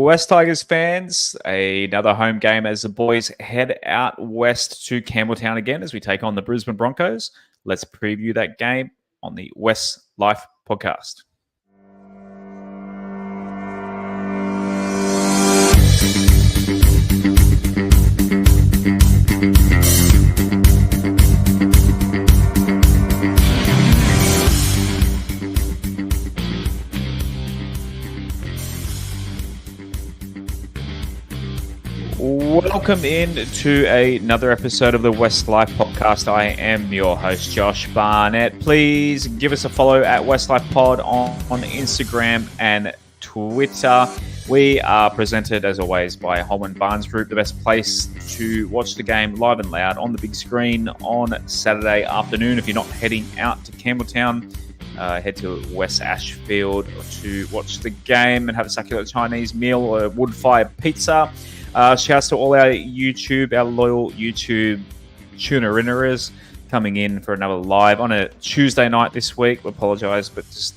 West Tigers fans, another home game as the boys head out west to Campbelltown again as we take on the Brisbane Broncos. Let's preview that game on the WestsLife Podcast. Welcome in to another episode of the WestsLife Podcast. I am your host, Josh Barnett. Please give us a follow at WestsLife Pod on Instagram and Twitter. We are presented, as always, by Holman Barnes Group, the best place to watch the game live and loud on the big screen on Saturday afternoon. If you're not heading out to Campbelltown, head to West Ashfield to watch the game and have a succulent Chinese meal or a wood-fired pizza. Shouts to all our loyal YouTube tuner-inners coming in for another live on a Tuesday night this week. We apologise, but just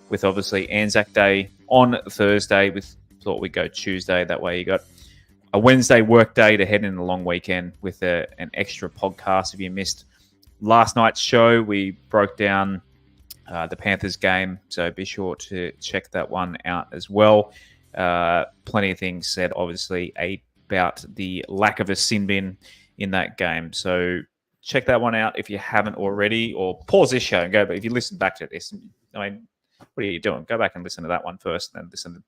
with obviously Anzac Day on Thursday, we thought we'd go Tuesday. That way you got a Wednesday work day to head in the long weekend with an extra podcast. If you missed last night's show, we broke down the Panthers game, so be sure to check that one out as well. Plenty of things said, obviously, about the lack of a sin bin in that game. So check that one out if you haven't already, or pause this show and go. But if you listen back to this, I mean, what are you doing? Go back and listen to that one first, and then listen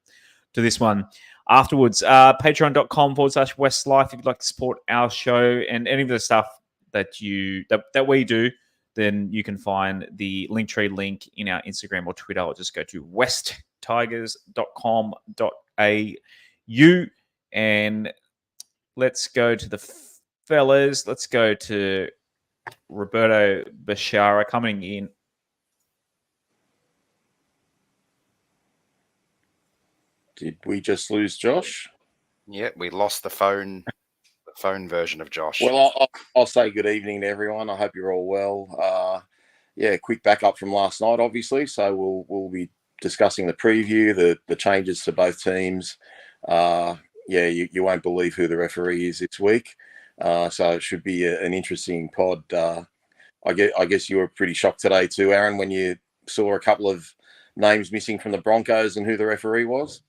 to this one afterwards. Patreon.com/WestsLife if you'd like to support our show and any of the stuff that we do. Then you can find the Linktree link in our Instagram or Twitter, or just go to westtigers.com.au. And let's go to the fellas. Let's go to Roberto Bashara coming in. Did we just lose Josh? Yeah, we lost the phone version of Josh. Well, I'll say good evening to everyone. I hope you're all well. Quick backup from last night, obviously. So we'll be discussing the preview, the changes to both teams. You won't believe who the referee is this week. So it should be an interesting pod. I guess you were pretty shocked today too, Aaron, when you saw a couple of names missing from the Broncos and who the referee was.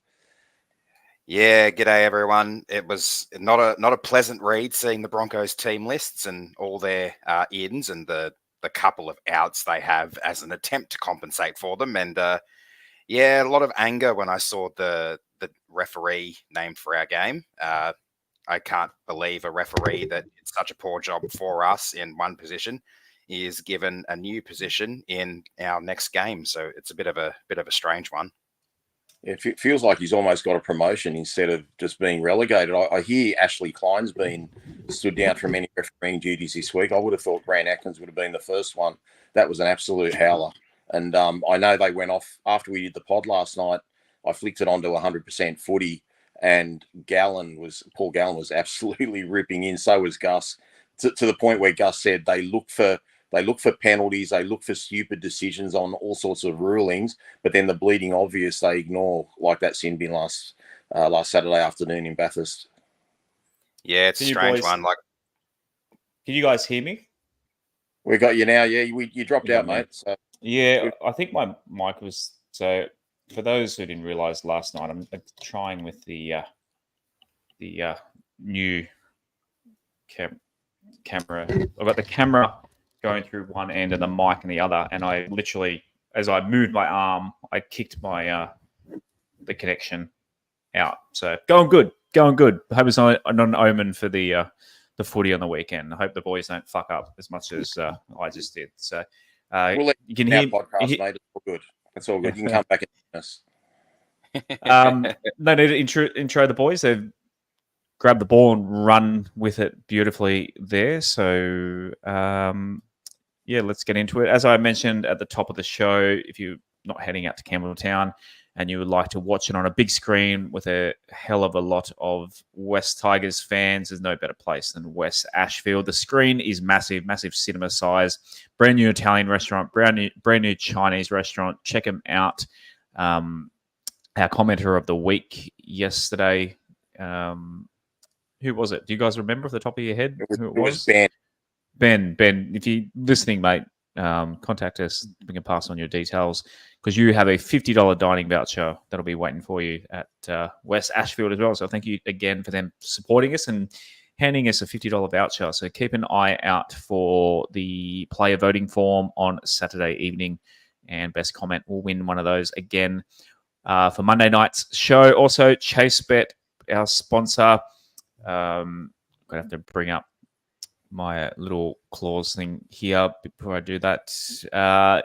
Yeah, g'day everyone. It was not a pleasant read seeing the Broncos team lists and all their ins and the couple of outs they have as an attempt to compensate for them. And a lot of anger when I saw the referee named for our game. I can't believe a referee that did such a poor job for us in one position is given a new position in our next game. So it's a bit of a strange one. It feels like he's almost got a promotion instead of just being relegated. I hear Ashley Klein's been stood down from any refereeing duties this week. I would have thought Grant Atkins would have been the first one. That was an absolute howler. And I know they went off after we did the pod last night. I flicked it onto 100% footy, and Paul Gallen was absolutely ripping in. So was Gus, to the point where Gus said they look for penalties, they look for stupid decisions on all sorts of rulings, but then the bleeding obvious they ignore, like that sin bin last Saturday afternoon in Bathurst. Yeah, it's a strange one. Like, can you guys hear me? We got you now. Yeah, you dropped out, mate. So. Yeah, I think my mic was so. For those who didn't realise last night, I'm trying with the new camera. I've got the camera going through one end and the mic in the other, and I literally, as I moved my arm, I kicked my the connection out. So going good. I hope it's not an omen for the footy on the weekend. I hope the boys don't fuck up as much as I just did. So you can hear podcast, mate. It's all good. It's all good. You can come back and us. No need to intro the boys. They've grabbed the ball and run with it beautifully there. So, let's get into it. As I mentioned at the top of the show, if you're not heading out to Campbelltown and you would like to watch it on a big screen with a hell of a lot of West Tigers fans, there's no better place than West Ashfield. The screen is massive cinema size. Brand new Italian restaurant, brand new Chinese restaurant. Check them out. our commenter of the week yesterday. Who was it? Do you guys remember off the top of your head who it was? Ben. Ben, if you're listening, mate, contact us. We can pass on your details because you have a $50 dining voucher that'll be waiting for you at West Ashfield as well. So thank you again for them supporting us and handing us a $50 voucher. So keep an eye out for the player voting form on Saturday evening, and best comment will win one of those again for Monday night's show. Also, ChaseBet, our sponsor. I'm going to have to bring up my little clause thing here before I do that.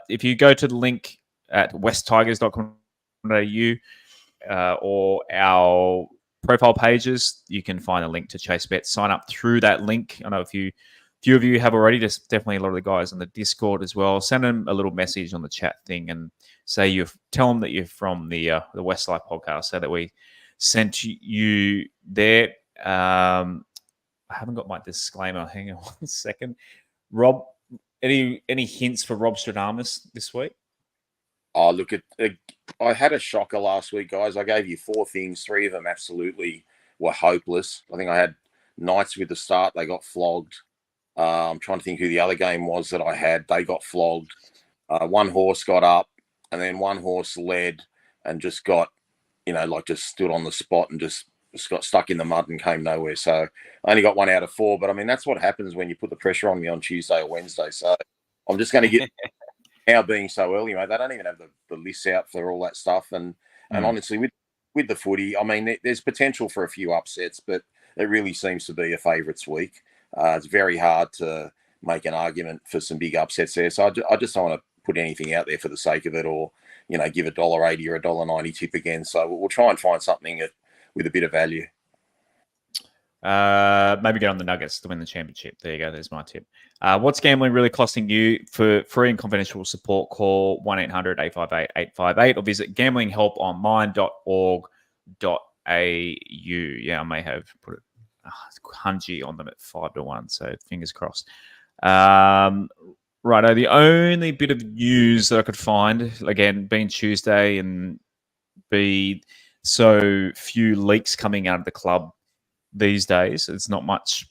If you go to the link at westtigers.com.au or our profile pages, you can find a link to ChaseBet. Sign up through that link. I know a few of you have already. There's definitely a lot of the guys on the Discord as well. Send them a little message on the chat thing and say tell them that you're from the WestsLife podcast so that we sent you there. I haven't got my disclaimer. Hang on 1 second. Rob, any hints for Rob Stradamus this week? Oh, look, I had a shocker last week, guys. I gave you 4 things. 3 of them absolutely were hopeless. I think I had Knights with the start. They got flogged. I'm trying to think who the other game was that I had. They got flogged. One horse got up, and then one horse led and just got, just stood on the spot and just got stuck in the mud and came nowhere. So I only got 1 out of 4. But, I mean, that's what happens when you put the pressure on me on Tuesday or Wednesday. So I'm just going to get now being so early, mate. They don't even have the lists out for all that stuff. And honestly, with the footy, I mean, there's potential for a few upsets, but it really seems to be a favourites week. It's very hard to make an argument for some big upsets there. So I just don't want to put anything out there for the sake of it or, give $1.80 or $1.90 tip again. So we'll try and find something with a bit of value. Maybe get on the Nuggets to win the championship. There you go. There's my tip. What's gambling really costing you? For free and confidential support, call 1-800-858-858 or visit gamblinghelponline.org.au. Yeah, I may have put it Hungy on them at 5-1, so fingers crossed. Righto, the only bit of news that I could find, again, being Tuesday and be so few leaks coming out of the club these days, it's not much,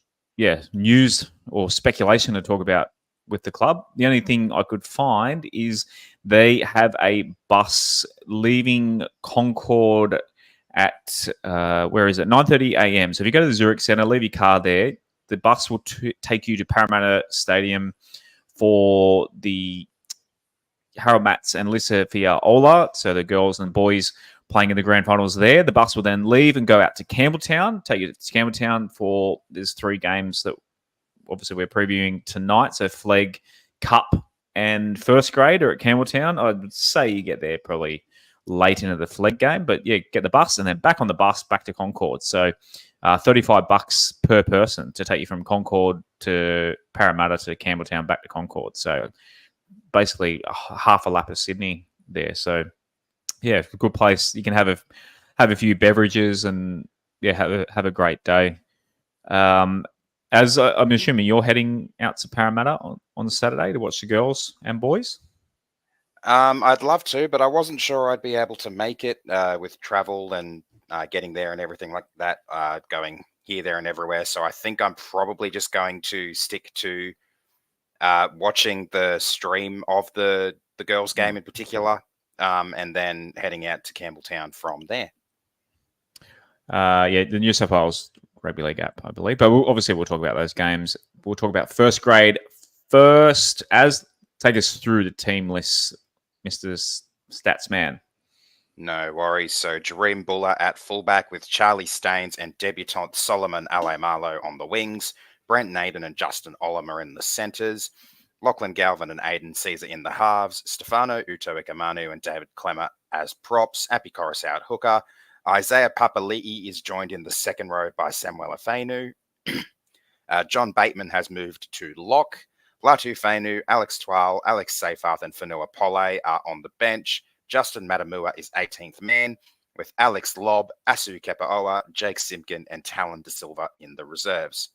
news or speculation to talk about with the club. The only thing I could find is they have a bus leaving Concord at, 9:30 a.m. So if you go to the Zurich Centre, leave your car there. The bus will take you to Parramatta Stadium for the Harold Matts and Lissa Fiaola, so the girls and boys playing in the grand finals there. The bus will then leave and go out to Campbelltown, take you to Campbelltown for, there's 3 games that obviously we're previewing tonight. So Flegg, Cup and first grade are at Campbelltown. I'd say you get there probably late into the Flegg game, but get the bus and then back on the bus back to Concord. So $35 per person to take you from Concord to Parramatta to Campbelltown back to Concord. So basically half a lap of Sydney there. So a good place. You can have a few beverages and have a great day. As I'm assuming you're heading out to Parramatta on Saturday to watch the girls and boys. I'd love to, but I wasn't sure I'd be able to make it with travel and getting there and everything like that, going here, there, and everywhere. So I think I'm probably just going to stick to watching the stream of the girls' game in particular, and then heading out to Campbelltown from there. The New South Wales Rugby League app, I believe. But obviously we'll talk about those games. We'll talk about first grade first. Take us through the team list, Mr. Statsman. No worries. So Jareem Buller at fullback with Charlie Staines and debutant Solomon Alemalo on the wings, Brent Naden and Justin Olimer in the centres, Lachlan Galvin and Aidan Caesar in the halves, Stefano Utoikamanu and David Clemmer as props, Api Coruscant at hooker, Isaiah Papali'i is joined in the second row by Samuel Afenu, John Bateman has moved to lock, Latu Fainu, Alex Twal, Alex Seyfarth and Fanua Pole are on the bench. Justin Matamua is 18th man, with Alex Lobb, Asu Kepaoa, Jake Simpkin, and Talon De Silva in the reserves.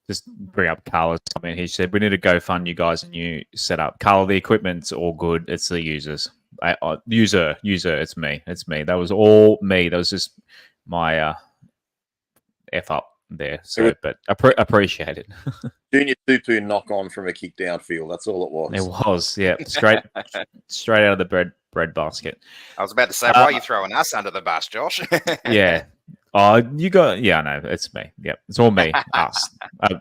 Just bring up Carla's comment. He said, we need to go fund you guys a new setup. Carla, the equipment's all good. It's the users. User, it's me. That was all me. That was just my F up there. So, but appreciate it. Junior Tupu knock on from a kick downfield. That's all it was. It was, yeah, straight out of the bread basket. I was about to say, why are you throwing us under the bus, Josh? Yeah. Oh, you got, yeah, no, it's me. Yep. It's all me, us,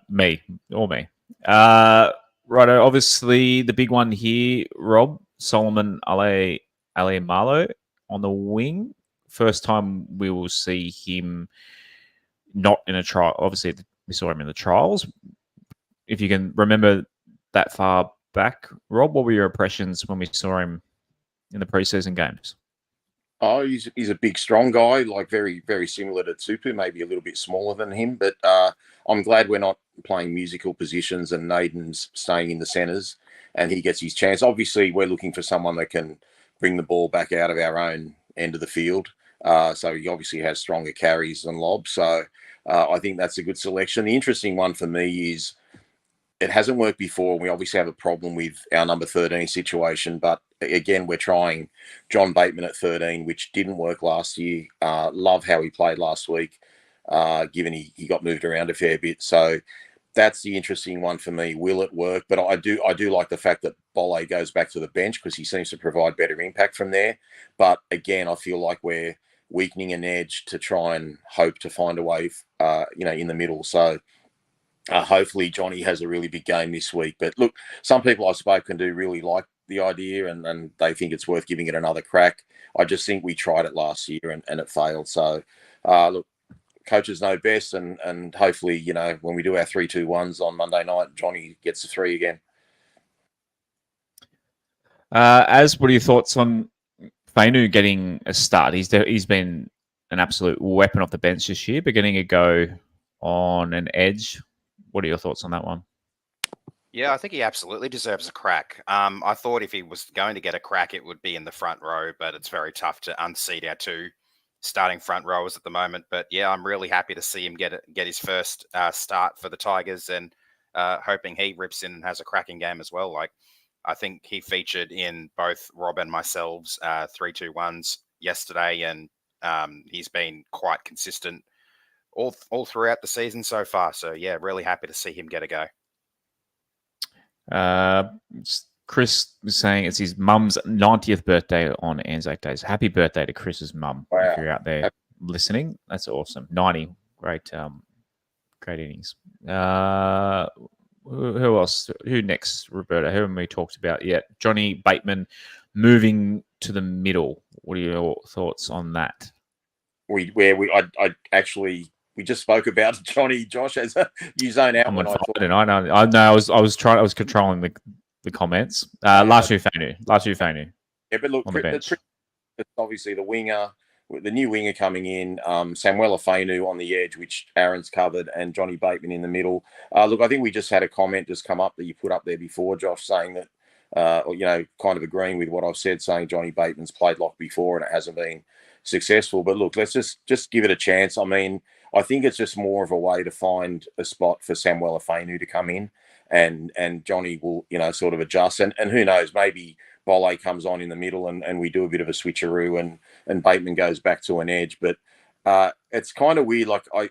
me, all me. Right. Obviously, the big one here, Rob, Solomon Malo on the wing. First time we will see him not in a trial. Obviously, we saw him in the trials. If you can remember that far back, Rob, what were your impressions when we saw him in the preseason games? Oh, he's a big, strong guy, like very, very similar to Tupu, maybe a little bit smaller than him. But I'm glad we're not playing musical positions and Naden's staying in the centres and he gets his chance. Obviously, we're looking for someone that can bring the ball back out of our own end of the field. So he obviously has stronger carries than lobs. So I think that's a good selection. The interesting one for me is it hasn't worked before. We obviously have a problem with our number 13 situation, but again, we're trying John Bateman at 13, which didn't work last year. Love how he played last week, given he got moved around a fair bit. So that's the interesting one for me. Will it work? But I do like the fact that Bolle goes back to the bench because he seems to provide better impact from there. But again, I feel like we're weakening an edge to try and hope to find a way, in the middle. So hopefully Johnny has a really big game this week. But look, some people I've spoken to really like the idea and they think it's worth giving it another crack. I just think we tried it last year and it failed. So look, coaches know best and hopefully, when we do our 3-2-1s on Monday night, Johnny gets the 3 again. What are your thoughts on Fainu getting a start? He's been an absolute weapon off the bench this year, but getting a go on an edge. What are your thoughts on that one? Yeah, I think he absolutely deserves a crack. I thought if he was going to get a crack, it would be in the front row, but it's very tough to unseat our 2 starting front rowers at the moment. But yeah, I'm really happy to see him get his first start for the Tigers and hoping he rips in and has a cracking game as well. Like, I think he featured in both Rob and myself's 3-2-1s yesterday, and he's been quite consistent all throughout the season so far. So yeah, really happy to see him get a go. Chris was saying it's his mum's 90th birthday on Anzac Days. Happy birthday to Chris's mum. Wow. If you're out there listening, that's awesome. 90, great innings. Who else? Who next, Roberta? Who haven't we talked about yet? Johnny Bateman moving to the middle. What are your thoughts on that? We just spoke about Johnny, Josh, as you zone out. I was controlling the comments. Latu Fainu. Yeah, but look, it's obviously the winger, the new winger coming in, Samuela Fainu on the edge, which Aaron's covered, and Johnny Bateman in the middle. Look, I think we just had a comment just come up that you put up there before, Josh, saying that, kind of agreeing with what I've said, saying Johnny Bateman's played lock before and it hasn't been successful. But look, let's just give it a chance. I mean, I think it's just more of a way to find a spot for Samuela Fainu to come in and Johnny will, sort of adjust. And who knows, maybe Bolle comes on in the middle and we do a bit of a switcheroo and Bateman goes back to an edge. But it's kind of weird. Like I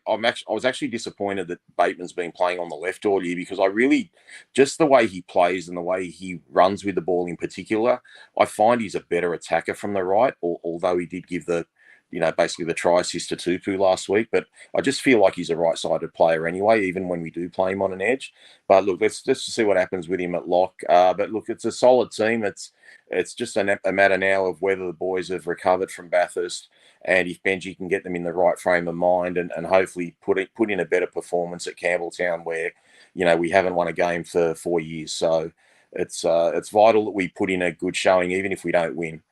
was actually disappointed that Bateman's been playing on the left all year because I really, just the way he plays and the way he runs with the ball in particular, I find he's a better attacker from the right, although he did give basically the try assist to Tupu last week. But I just feel like he's a right-sided player anyway, even when we do play him on an edge. But look, let's just see what happens with him at lock. But look, it's a solid team. It's just a matter now of whether the boys have recovered from Bathurst and if Benji can get them in the right frame of mind and hopefully put in a better performance at Campbelltown where, we haven't won a game for 4 years. So it's vital that we put in a good showing, even if we don't win.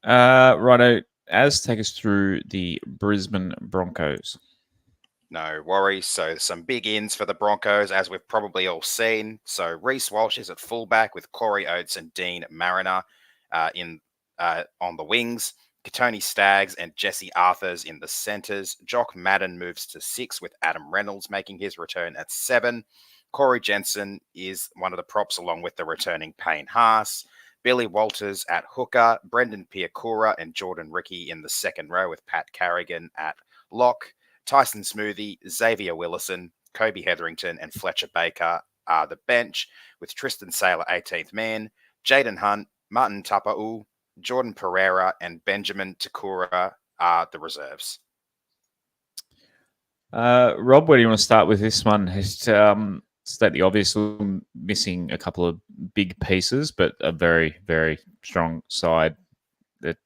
Righto, take us through the Brisbane Broncos. No worries. So some big ins for the Broncos, as we've probably all seen. So Reece Walsh is at fullback with Corey Oates and Dean Mariner on the wings. Katoni Staggs and Jesse Arthurs in the centres. Jock Madden moves to 6 with Adam Reynolds making his return at 7. Corey Jensen is one of the props along with the returning Payne Haas. Billy Walters at hooker, Brendan Piakura and Jordan Ricky in the second row with Pat Carrigan at lock. Tyson Smoothie, Xavier Willison, Kobe Hetherington and Fletcher Baker are the bench, with Tristan Saylor 18th man, Jaden Hunt, Martin Tapa'u, Jordan Pereira and Benjamin Takura are the reserves. Rob, where do you want to start with this one? State the obvious, missing a couple of big pieces, but a very, very strong side that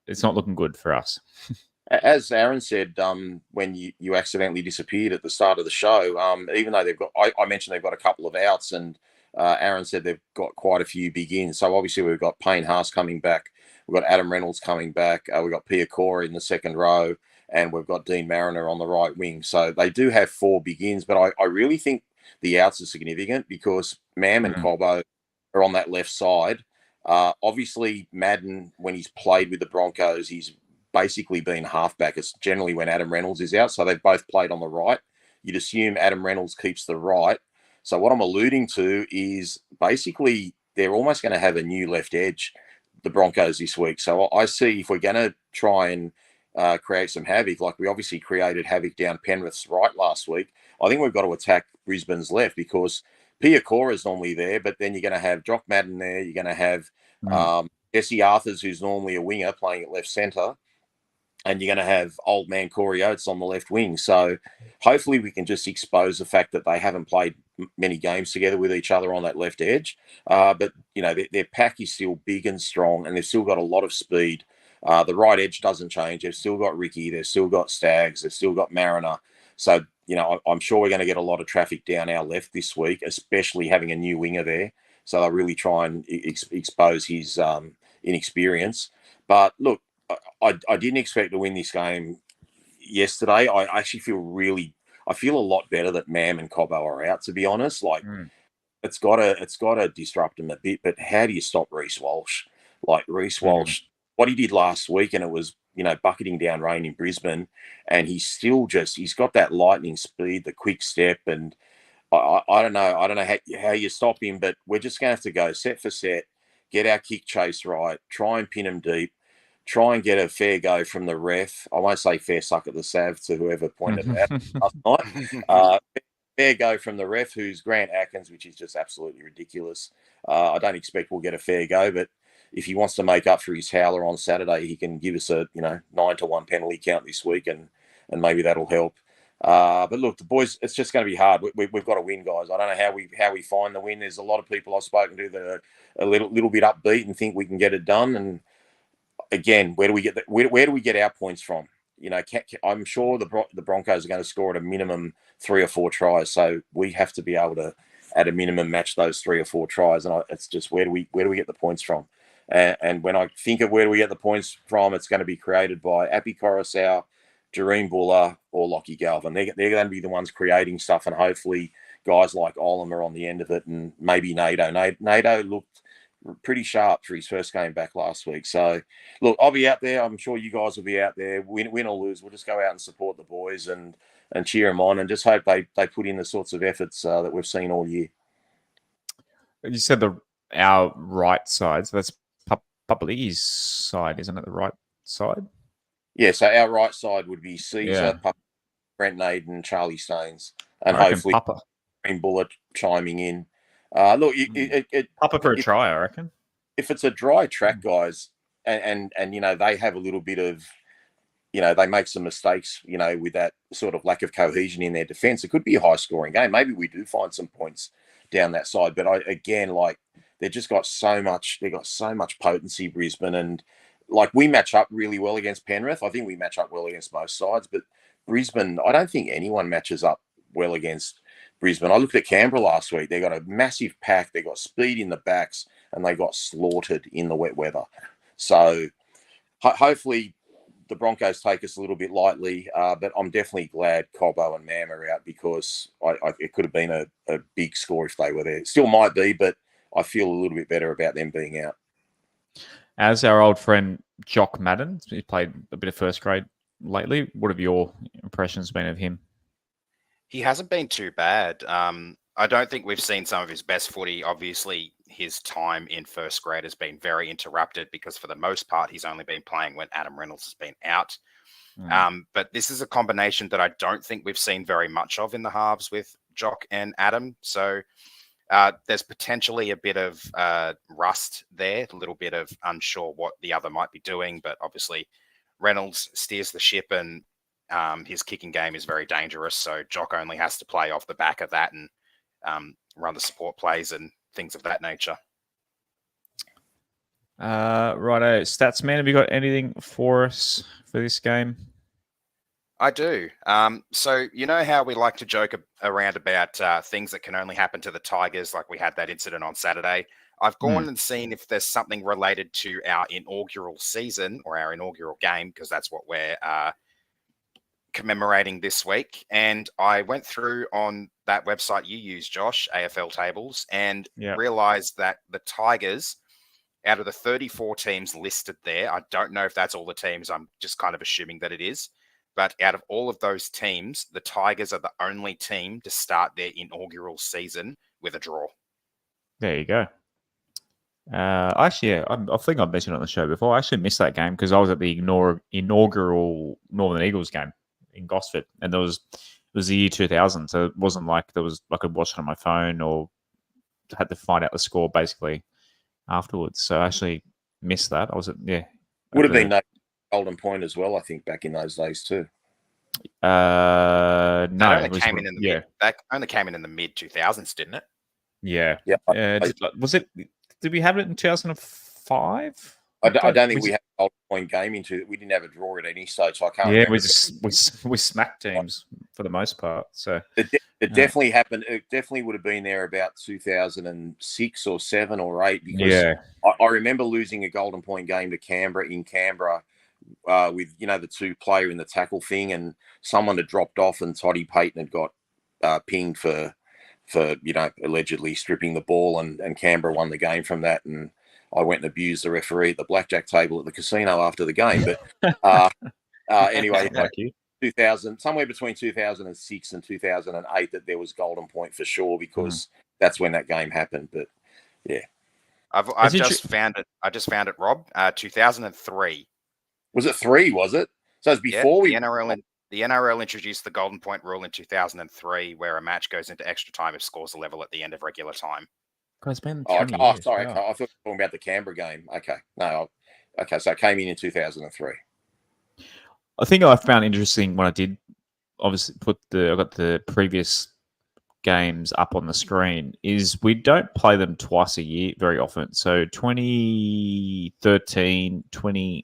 it's not looking good for us. As Aaron said, when you accidentally disappeared at the start of the show, even though I mentioned they've got a couple of outs, and Aaron said they've got quite a few big ins. So obviously we've got Payne Haas coming back, we've got Adam Reynolds coming back, we've got Pia Cora in the second row, and we've got Dean Mariner on the right wing. So they do have 4 big ins, but I really think the outs are significant because Mam and Cobbo are on that left side. Obviously, Madden, when he's played with the Broncos, he's basically been halfback. It's generally when Adam Reynolds is out. So they've both played on the right. You'd assume Adam Reynolds keeps the right. So what I'm alluding to is basically they're almost going to have a new left edge, the Broncos, this week. So I see if we're going to try and create some havoc, like we obviously created havoc down Penrith's right last week, I think we've got to attack Brisbane's left because Pia Cora is normally there, but then you're going to have Jock Madden there. You're going to have Jesse Arthurs, who's normally a winger, playing at left centre. And you're going to have old man Corey Oates on the left wing. So hopefully we can just expose the fact that they haven't played many games together with each other on that left edge. But, you know, their pack is still big and strong, and they've still got a lot of speed. The right edge doesn't change. They've still got Ricky. They've still got Staggs. They've still got Mariner. So, you know, I'm sure we're going to get a lot of traffic down our left this week, especially having a new winger there. So they'll really try and expose his inexperience. But look, I didn't expect to win this game yesterday. I actually feel a lot better that Mam and Cobbo are out, to be honest. Like it's got to disrupt them a bit, but how do you stop Reece Walsh? Like Reece Walsh, what he did last week, and it was, you know, bucketing down rain in Brisbane, and he's got that lightning speed, the quick step, and I don't know how you stop him, but we're just going to have to go set for set, get our kick chase right, try and pin him deep, try and get a fair go from the ref. I won't say fair suck at the sav to whoever pointed it out last night. Fair go from the ref, who's Grant Atkins, which is just absolutely ridiculous. I don't expect we'll get a fair go, but if he wants to make up for his howler on Saturday, he can give us a 9-1 penalty count this week, and maybe that'll help. But look, the boys, it's just going to be hard. We've got to win, guys. I don't know how we find the win. There's a lot of people I've spoken to that are a little bit upbeat and think we can get it done. And again, where do we get our points from? You know, I'm sure the Broncos are going to score at a minimum 3 or 4 tries. So we have to be able to, at a minimum, match those 3 or 4 tries. And it's just where do we get the points from? And when I think of where do we get the points from, it's going to be created by Appy Coruscant, Jareen Buller, or Lockie Galvin. They're going to be the ones creating stuff, and hopefully guys like Olam are on the end of it, and maybe Nato. Nato looked pretty sharp for his first game back last week. So, look, I'll be out there. I'm sure you guys will be out there. Win or lose, we'll just go out and support the boys and cheer them on, and just hope they put in the sorts of efforts that we've seen all year. You said our right side, so that's Papali'i's side, isn't it? The right side? Yeah, so our right side would be Caesar, Brent Naden, Charlie Staines, and hopefully Green Bullet chiming in. Look, Papa for a try, I reckon. If it's a dry track, guys, and you know, they have a little bit of, you know, they make some mistakes, you know, with that sort of lack of cohesion in their defence, it could be a high-scoring game. Maybe we do find some points down that side, but they've just got so much. They've got so much potency, Brisbane, and like we match up really well against Penrith. I think we match up well against most sides, but Brisbane, I don't think anyone matches up well against Brisbane. I looked at Canberra last week. They got a massive pack. They got speed in the backs, and they got slaughtered in the wet weather. So hopefully the Broncos take us a little bit lightly, but I'm definitely glad Cobbo and Mam are out, because it could have been a big score if they were there. Still might be, but I feel a little bit better about them being out. As our old friend Jock Madden, he's played a bit of first grade lately. What have your impressions been of him? He hasn't been too bad. I don't think we've seen some of his best footy. Obviously, his time in first grade has been very interrupted because for the most part, he's only been playing when Adam Reynolds has been out. But this is a combination that I don't think we've seen very much of in the halves with Jock and Adam. So there's potentially a bit of rust there, a little bit of unsure what the other might be doing. But obviously, Reynolds steers the ship and his kicking game is very dangerous. So Jock only has to play off the back of that and run the support plays and things of that nature. Righto, Stats Man, have you got anything for us for this game? I do. So you know how we like to joke around about things that can only happen to the Tigers, like we had that incident on Saturday. I've gone and seen if there's something related to our inaugural season or our inaugural game, because that's what we're commemorating this week. And I went through on that website you use, Josh, AFL Tables, and realized that the Tigers, out of the 34 teams listed there, I don't know if that's all the teams, I'm just kind of assuming that it is, but out of all of those teams, the Tigers are the only team to start their inaugural season with a draw. There you go. Actually, yeah, I think I've mentioned it on the show before. I actually missed that game because I was at the inaugural Northern Eagles game in Gosford, and it was the year 2000, so it wasn't like I could watch it on my phone or had to find out the score basically afterwards. So I actually missed that. I was at would have been no Golden Point as well, I think, back in those days too. No, that only came in the mid 2000s, didn't it? Yeah. Was it? Did we have it in 2005? I don't think we had a Golden Point game into it. We didn't have a draw at any stage, so I can't. Yeah, we smacked teams for the most part. So it definitely happened. It definitely would have been there about 2006 or 7 or 8. Because I remember losing a Golden Point game to Canberra in Canberra with the 2-player in the tackle thing, and someone had dropped off, and Toddy Payton had got pinged for allegedly stripping the ball, and Canberra won the game from that. And I went and abused the referee at the blackjack table at the casino after the game. But anyway, 2000, somewhere between 2006 and 2008, that there was Golden Point for sure, because that's when that game happened. But yeah, I've just found it. I just found it, Rob. 2003. Was it 3? Was it? So it's before the NRL introduced the Golden Point rule in 2003, where a match goes into extra time if scores are level at the end of regular time. It's been sorry. I thought you were talking about the Canberra game. Okay. No. Okay. So it came in 2003. I think I found interesting when I did obviously I got the previous games up on the screen, is we don't play them twice a year very often. So 2013, I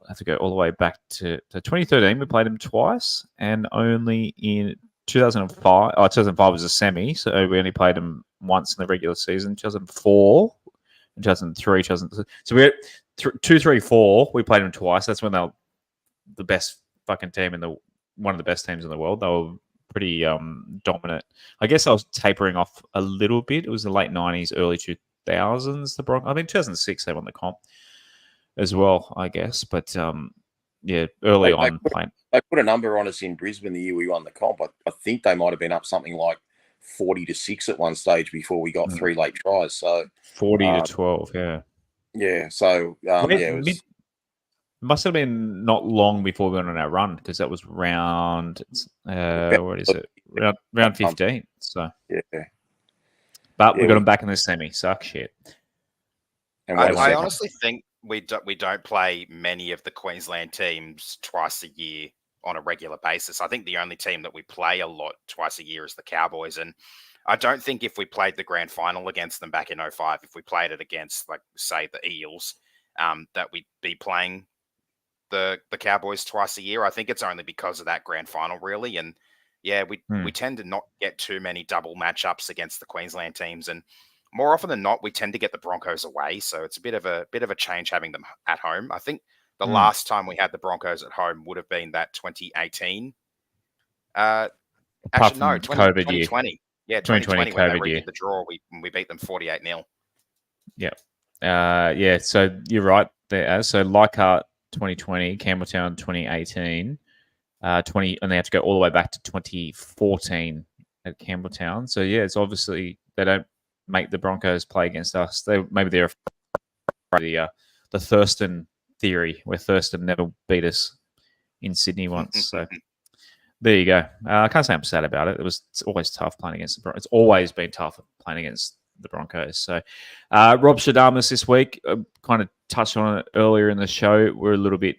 have to go all the way back to 2013. We played them twice, and only in 2005. 2005 was a semi, so we only played them once in the regular season. 2004, 2003, 2000. So we had 2, 3, 4. We played them twice. That's when they were the best fucking team one of the best teams in the world. They were pretty dominant. I guess I was tapering off a little bit. It was the late 90s, early 2000s. The Broncos. I mean, 2006 they won the comp as well, I guess. But early on. They put a number on us in Brisbane the year we won the comp. I think they might have been up something like 40-6 at one stage before we got 3 late tries. So 40-12, yeah. Yeah, so it must have been not long before we went on our run, because that was round what is it? Round 15. So yeah. But we got them back in the semi. Suck shit. And I honestly think we don't play many of the Queensland teams twice a year on a regular basis. I think the only team that we play a lot twice a year is the Cowboys. And I don't think if we played the grand final against them back in 2005, if we played it against, like, say, the Eels, that we'd be playing the Cowboys twice a year. I think it's only because of that grand final, really. And we tend to not get too many double matchups against the Queensland teams. And more often than not, we tend to get the Broncos away. So it's a bit of a change having them at home. I think the last time we had the Broncos at home would have been that 2018. Actually, no, 2020. Yeah, 2020 when they redid the draw, we beat them 48-0. Yeah. So you're right there. So Leichhardt 2020, Campbelltown 2018, and they have to go all the way back to 2014 at Campbelltown. So yeah, it's obviously they don't make the Broncos play against us. Maybe they're afraid of the Thurston theory, where Thurston never beat us in Sydney once. So there you go. I can't say I'm sad about it. It's always tough playing against the Broncos. It's always been tough playing against the Broncos. So Rob Shadamas this week, kind of touched on it earlier in the show. We're a little bit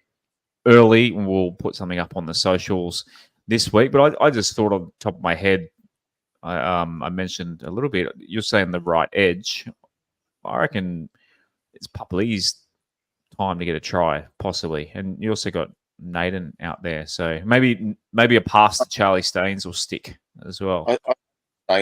early, and we'll put something up on the socials this week. But I just thought on the top of my head, I mentioned a little bit, you're saying the right edge. I reckon it's Papali's time to get a try, possibly. And you also got Naden out there. So maybe a pass to Charlie Staines will stick as well.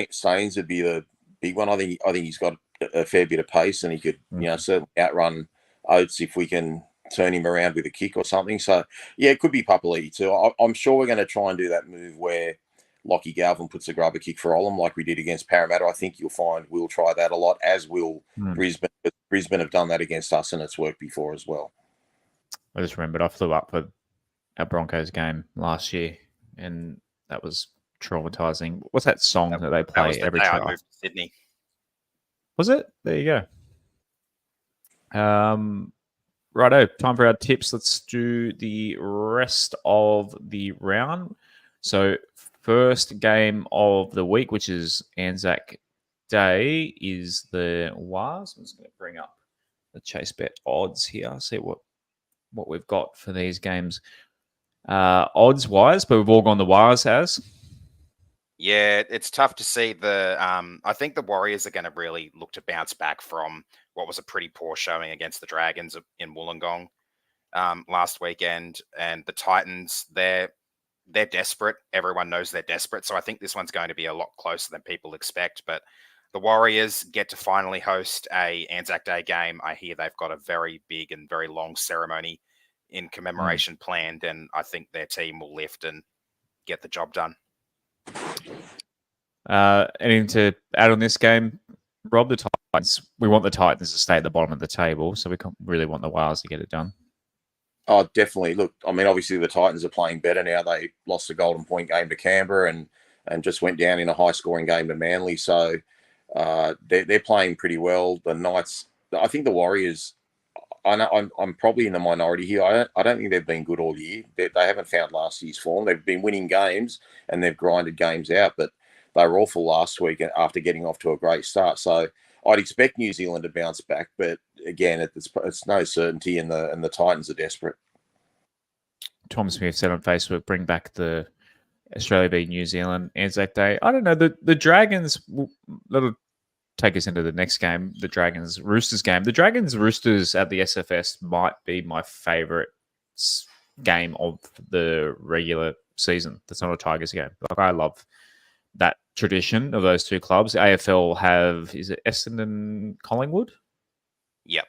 Staines would be the big one. I think he's got a fair bit of pace, and he could, certainly outrun Oates if we can turn him around with a kick or something. So, yeah, it could be Papali too. I'm sure we're going to try and do that move where Lockie Galvin puts a grubber kick for Olam like we did against Parramatta. I think you'll find we'll try that a lot, as will Brisbane. But Brisbane have done that against us, and it's worked before as well. I just remembered I flew up for our Broncos game last year, and that was traumatizing. What's that song that they play every time? I moved to Sydney. Was it? There you go. Righto, time for our tips. Let's do the rest of the round. So, first game of the week, which is Anzac Day, is the Wars. I'm just going to bring up the Chase Bet odds here. See what we've got for these games odds wise, but we've all gone the Wars as. Yeah, it's tough to see I think the Warriors are going to really look to bounce back from what was a pretty poor showing against the Dragons in Wollongong last weekend. And the Titans, they're desperate. Everyone knows they're desperate. So I think this one's going to be a lot closer than people expect. But the Warriors get to finally host a Anzac Day game. I hear they've got a very big and very long ceremony in commemoration planned, and I think their team will lift and get the job done. Anything to add on this game, Rob? The Titans. We want the Titans to stay at the bottom of the table, so we really want the Wales to get it done. Oh, definitely. Look, I mean, obviously the Titans are playing better now. They lost the Golden Point game to Canberra and just went down in a high-scoring game to Manly. So they're playing pretty well. The Knights, I think the Warriors, I know I'm probably in the minority here. I don't think they've been good all year. They haven't found last year's form. They've been winning games and they've grinded games out, but they were awful last week after getting off to a great start. So I'd expect New Zealand to bounce back, but again, it's no certainty, and the Titans are desperate. Tom Smith said on Facebook, bring back the Australia v New Zealand Anzac Day. I don't know, the Dragons, that'll take us into the next game, the Dragons Roosters game. The Dragons Roosters at the SFS might be my favourite game of the regular season. That's not a Tigers game. Like, I love that tradition of those two clubs. AFL have, is it Essendon, Collingwood? Yep.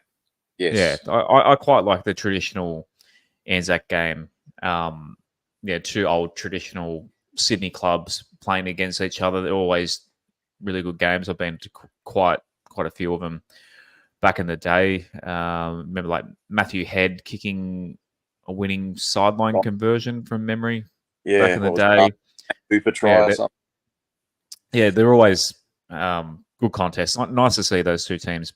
Yes. Yeah, I quite like the traditional Anzac game. Two old traditional Sydney clubs playing against each other. They're always really good games. I've been to quite a few of them back in the day. Remember, like, Matthew Head kicking a winning sideline conversion from memory back in the day. Cooper try or something. Yeah, they're always good contests. Nice to see those two teams,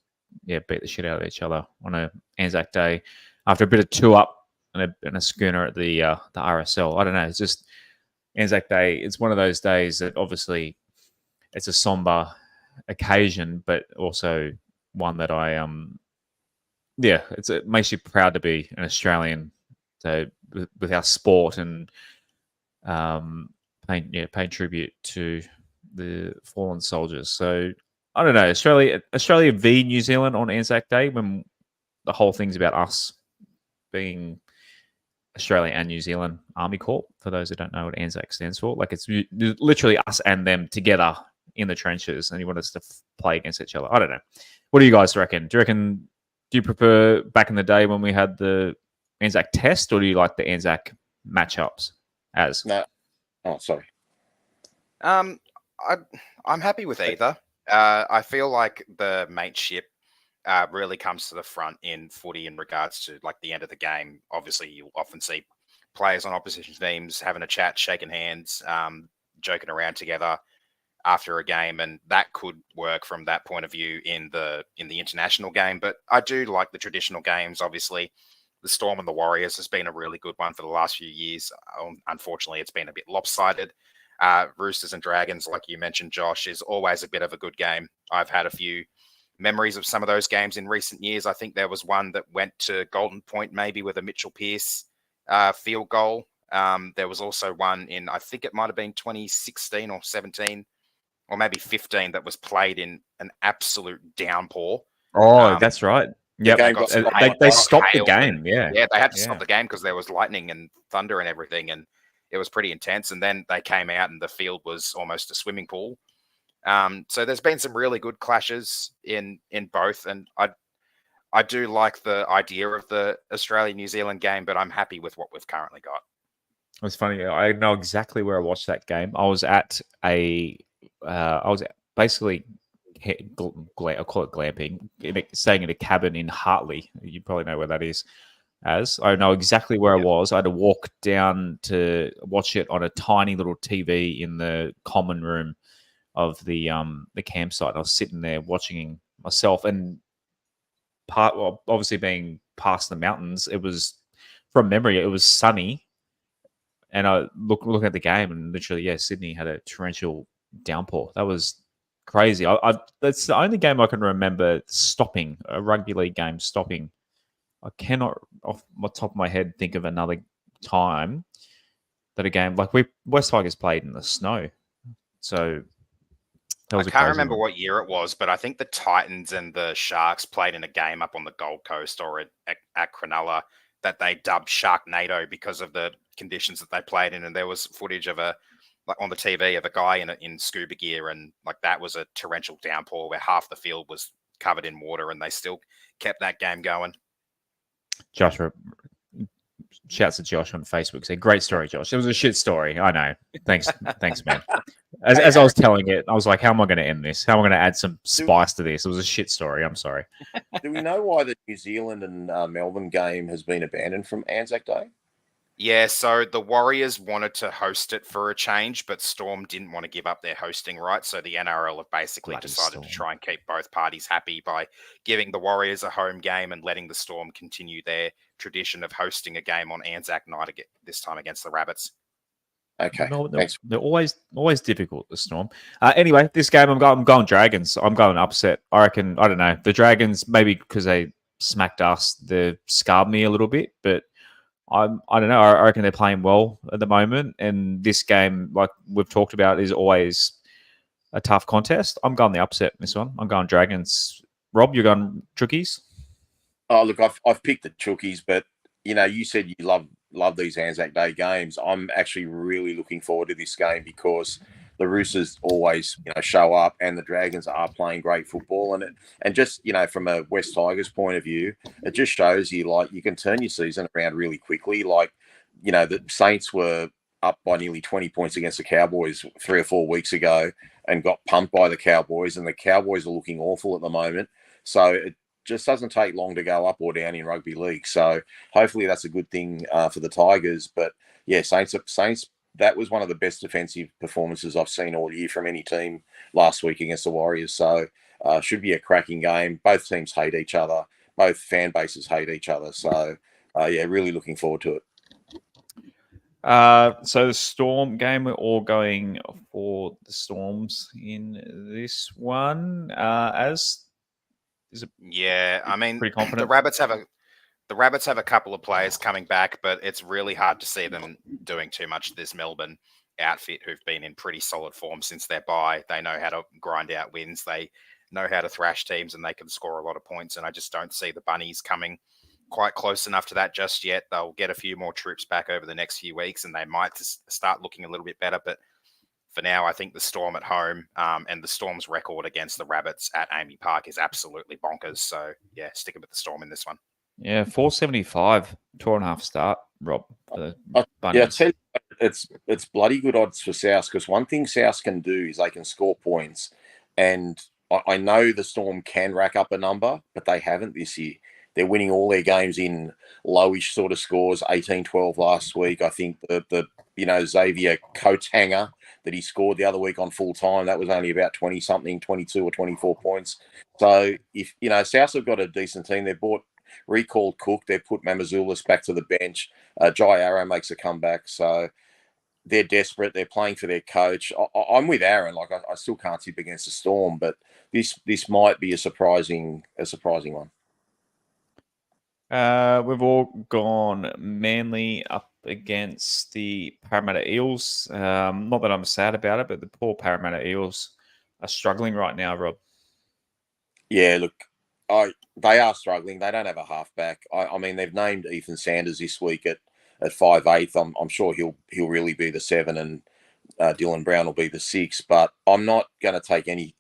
beat the shit out of each other on a Anzac Day after a bit of two-up and a schooner at the RSL. I don't know. It's just Anzac Day. It's one of those days that obviously it's a somber occasion, but also one that it makes you proud to be an Australian. So with our sport and paying tribute to the fallen soldiers. So I don't know, Australia v New Zealand on Anzac Day, when the whole thing's about us being Australia and New Zealand Army Corps. For those who don't know what Anzac stands for, like, it's literally us and them together in the trenches, and you want us to play against each other. I don't know. What do you guys reckon? Do you prefer back in the day when we had the Anzac Test, or do you like the Anzac matchups? No. Oh, sorry. I'm happy with either. I feel like the mateship really comes to the front in footy in regards to, like, the end of the game. Obviously, you'll often see players on opposition teams having a chat, shaking hands, joking around together after a game, and that could work from that point of view in the international game. But I do like the traditional games. Obviously, the Storm and the Warriors has been a really good one for the last few years. Unfortunately, it's been a bit lopsided. Roosters and Dragons, like you mentioned, Josh, is always a bit of a good game. I've had a few memories of some of those games in recent years. I think there was one that went to Golden Point, maybe with a Mitchell Pearce field goal. There was also one in, I think it might have been 2016 or 17 or maybe 15 that was played in an absolute downpour. Oh, that's right. Yeah, they stopped the game. Yeah, they had to stop the game because there was lightning and thunder and everything, and it was pretty intense. And then they came out and the field was almost a swimming pool. So there's been some really good clashes in both, and I do like the idea of the Australia-New Zealand game, but I'm happy with what we've currently got. It was funny. I know exactly where I watched that game. I was at basically, I call it glamping, staying in a cabin in Hartley. You probably know where that is. I know exactly where I was. I had to walk down to watch it on a tiny little TV in the common room of the campsite. I was sitting there watching myself, and obviously being past the mountains, it was, from memory, it was sunny. And I look at the game, and literally, Sydney had a torrential downpour. That was crazy. That's the only game I can remember stopping, a rugby league game stopping. I cannot, off the top of my head, think of another time that a game like West Tigers played in the snow. So I can't remember what year it was, but I think the Titans and the Sharks played in a game up on the Gold Coast or at Cronulla that they dubbed Sharknado because of the conditions that they played in. And there was footage of on the TV of a guy in scuba gear, and like that was a torrential downpour where half the field was covered in water, and they still kept that game going. Joshua, shouts to Josh on Facebook. Say, great story, Josh. It was a shit story. I know. Thanks, man. As I was telling it, I was like, how am I going to end this? How am I going to add some spice to this? It was a shit story. I'm sorry. Do we know why the New Zealand and Melbourne game has been abandoned from Anzac Day? Yeah, so the Warriors wanted to host it for a change, but Storm didn't want to give up their hosting rights. So the NRL have basically decided to try and keep both parties happy by giving the Warriors a home game and letting the Storm continue their tradition of hosting a game on Anzac night this time against the Rabbits. Okay, no, they're always difficult, the Storm. Anyway, this game, I'm going Dragons. I'm going upset. I reckon, I don't know, the Dragons, maybe because they smacked us, they scarred me a little bit, but I don't know. I reckon they're playing well at the moment, and this game, like we've talked about, is always a tough contest. I'm going the upset in this one. I'm going Dragons. Rob, you're going Chookies? Oh, look, I've picked the Chookies, but you said you love these Anzac Day games. I'm actually really looking forward to this game because the Roosters always, show up, and the Dragons are playing great football. And just, from a West Tigers point of view, it just shows you, like, you can turn your season around really quickly. Like, the Saints were up by nearly 20 points against the Cowboys 3 or 4 weeks ago and got pumped by the Cowboys, and the Cowboys are looking awful at the moment. So it just doesn't take long to go up or down in rugby league. So hopefully that's a good thing for the Tigers. But yeah, Saints, that was one of the best defensive performances I've seen all year from any team last week against the Warriors. So should be a cracking game. Both teams hate each other. Both fan bases hate each other. So really looking forward to it. So the Storm game, we're all going for the Storms in this one. I mean, pretty confident. The Rabbits have a couple of players coming back, but it's really hard to see them doing too much to this Melbourne outfit, who've been in pretty solid form since their bye. They know how to grind out wins. They know how to thrash teams, and they can score a lot of points. And I just don't see the Bunnies coming quite close enough to that just yet. They'll get a few more troops back over the next few weeks, and they might start looking a little bit better. But for now, I think the Storm at home and the Storm's record against the Rabbits at Amy Park is absolutely bonkers. So, yeah, sticking with the Storm in this one. Yeah, 475, 2.5 start, Rob. For the Bunnies. Yeah, it's bloody good odds for South, because one thing South can do is they can score points. And I know the Storm can rack up a number, but they haven't this year. they're winning all their games in lowish sort of scores. 18-12 last week. I think the Xavier coat hanger that he scored the other week on full time, that was only about 20 something, 22 or 24 points. So if South have got a decent team, they've recalled Cook, they've put Mamazoulis back to the bench. Jai Arrow makes a comeback, so they're desperate. They're playing for their coach. I'm with Aaron. Like I still can't tip against the Storm, but this might be a surprising one. We've all gone Manly up against the Parramatta Eels. Not that I'm sad about it, but the poor Parramatta Eels are struggling right now, Rob. Yeah, look, they are struggling. They don't have a halfback. I mean, they've named Ethan Sanders this week at 5'8". I'm sure he'll really be the 7, and Dylan Brown will be the 6. But I'm not going to take any.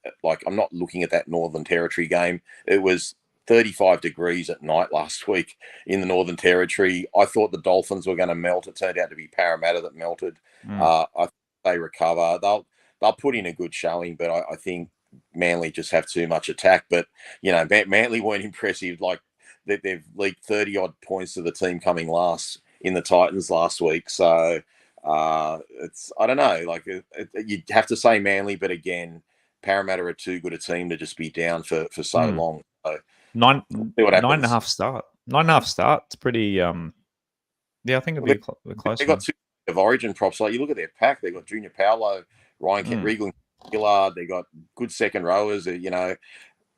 I'm not looking at that Northern Territory game. It was 35 degrees at night last week in the Northern Territory. I thought the Dolphins were going to melt. It turned out to be Parramatta that melted. I think they recover. They'll put in a good showing, but I think Manly just have too much attack. But Manly weren't impressive. Like they've leaked 30 odd points to the team coming last in the Titans last week. So it's, I don't know. Like you'd have to say Manly, but again, Parramatta are too good a team to just be down for so long. So, 9.5 start. 9.5 start. It's pretty. I think it'll be close. They've got 2 of Origin props. Like you look at their pack, they've got Junior Paolo, Ryan Regal, Gillard. They got good second rowers. I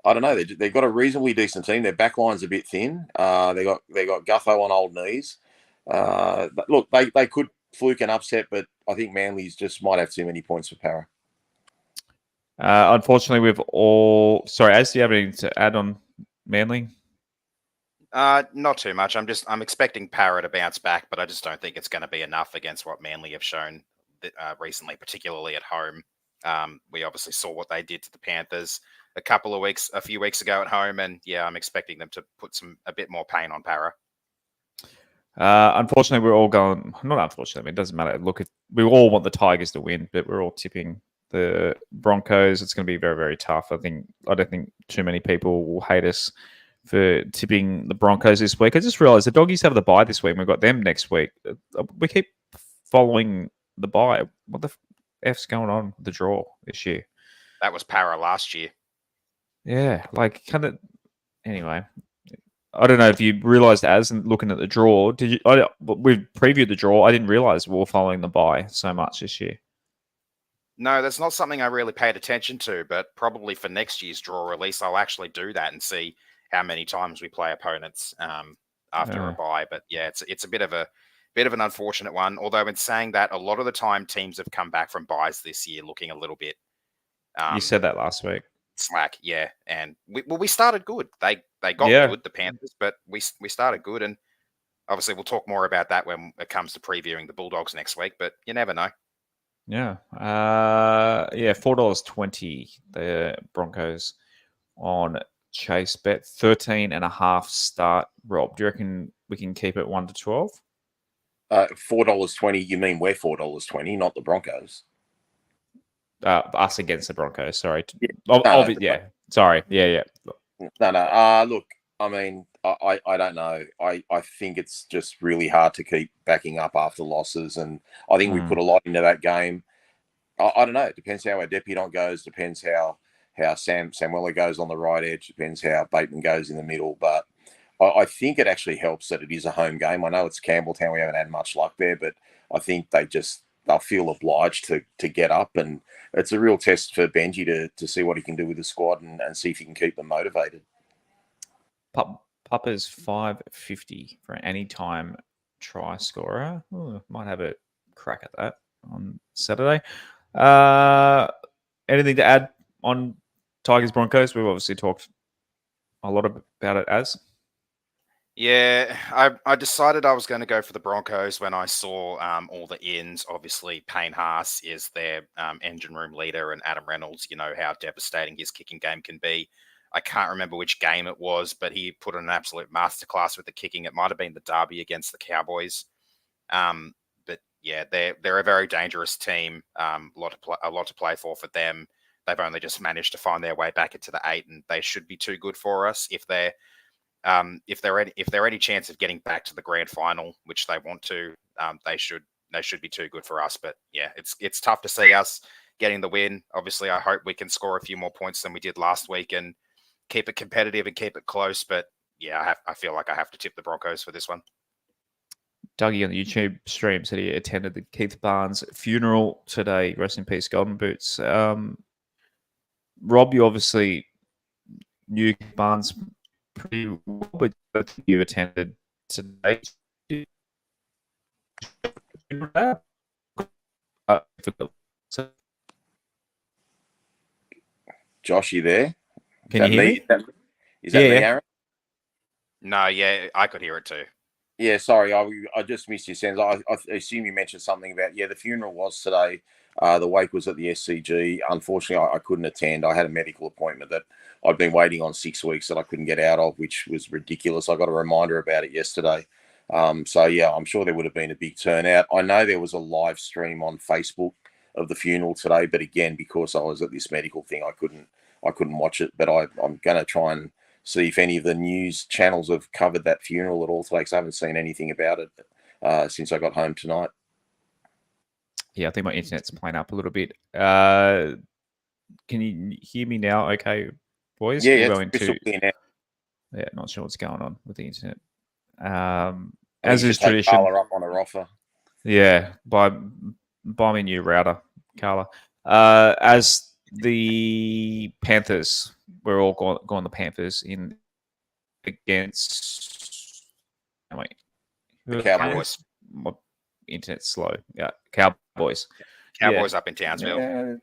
don't know. They've got a reasonably decent team. Their backline's a bit thin. They got Gutho on old knees. But look, they could fluke an upset, but I think Manly's just might have too many points for Para. Unfortunately, we've all. Sorry, Az, do you have anything to add on Manly? Not too much. I'm expecting Para to bounce back, but I just don't think it's going to be enough against what Manly have shown recently, particularly at home. We obviously saw what they did to the Panthers a few weeks ago at home, and yeah, I'm expecting them to put a bit more pain on Para. Unfortunately, we're all going. Not unfortunately, it doesn't matter. Look, we all want the Tigers to win, but we're all tipping the Broncos. It's going to be very, very tough. I don't think too many people will hate us for tipping the Broncos this week. I just realised the Doggies have the bye this week, and we've got them next week. We keep following the bye. What the F's going on with the draw this year? That was Para last year. Yeah, anyway. I don't know if you realised as and looking at the draw. Did you? We've previewed the draw. I didn't realise we were following the bye so much this year. No, that's not something I really paid attention to, but probably for next year's draw release, I'll actually do that and see how many times we play opponents after a bye. But yeah, it's a bit of an unfortunate one. Although in saying that, a lot of the time teams have come back from byes this year looking a little bit. You said that last week. Slack, yeah, and we started good. They got good, the Panthers, but we started good, and obviously we'll talk more about that when it comes to previewing the Bulldogs next week. But you never know. Yeah, $4.20 the Broncos on Chase Bet, 13.5 start. Rob, do you reckon we can keep it 1 to 12? $4.20. You mean we're $4.20, not the Broncos? Us against the Broncos. Sorry. Yeah. Sorry. Yeah. No. Look, I mean, I don't know. I think it's just really hard to keep backing up after losses, and I think we put a lot into that game. I don't know. It depends how our debutante goes. Depends how Samuela goes on the right edge. Depends how Bateman goes in the middle. But I think it actually helps that it is a home game. I know it's Campbelltown. We haven't had much luck there, but I think they'll feel obliged to get up, and it's a real test for Benji to see what he can do with the squad and see if he can keep them motivated. Papa's $5.50 for an anytime try scorer. Might have a crack at that on Saturday. Anything to add on Tigers Broncos? We've obviously talked a lot about it as. Yeah, I decided I was going to go for the Broncos when I saw all the ins. Obviously, Payne Haas is their engine room leader, and Adam Reynolds, you know how devastating his kicking game can be. I can't remember which game it was, but he put an absolute masterclass with the kicking. It might have been the derby against the Cowboys. But yeah, they're a very dangerous team. A lot to play for them. They've only just managed to find their way back into the 8, and they should be too good for us if they're if they're any chance of getting back to the grand final, which they want to, they should be too good for us. But yeah, it's tough to see us getting the win. Obviously, I hope we can score a few more points than we did last week and keep it competitive and keep it close. But yeah, I feel like I have to tip the Broncos for this one. Dougie on the YouTube stream said he attended the Keith Barnes funeral today. Rest in peace, Golden Boots. Rob, you obviously knew Keith Barnes pretty well, but you attended today. Josh, you there? Can you hear me? Is that me, Aaron? No, yeah, I could hear it too. Yeah, sorry, I just missed your sense. I assume you mentioned something about, the funeral was today. The wake was at the SCG. Unfortunately, I couldn't attend. I had a medical appointment that I'd been waiting on 6 weeks that I couldn't get out of, which was ridiculous. I got a reminder about it yesterday. So, yeah, I'm sure there would have been a big turnout. I know there was a live stream on Facebook of the funeral today, but again, because I was at this medical thing, I couldn't watch it. But I'm going to try and see if any of the news channels have covered that funeral at all today, because I haven't seen anything about it since I got home tonight. Yeah, I think my internet's playing up a little bit. Can you hear me now? Okay, boys? Yeah, Yeah, not sure what's going on with the internet. As is tradition, Carla up on her offer. Yeah, buy me a new router, Carla. As the Panthers, we're all going the Panthers in against. Wait, the Cowboys. My internet's slow. Yeah, Cowboys. Cowboys up in Townsville.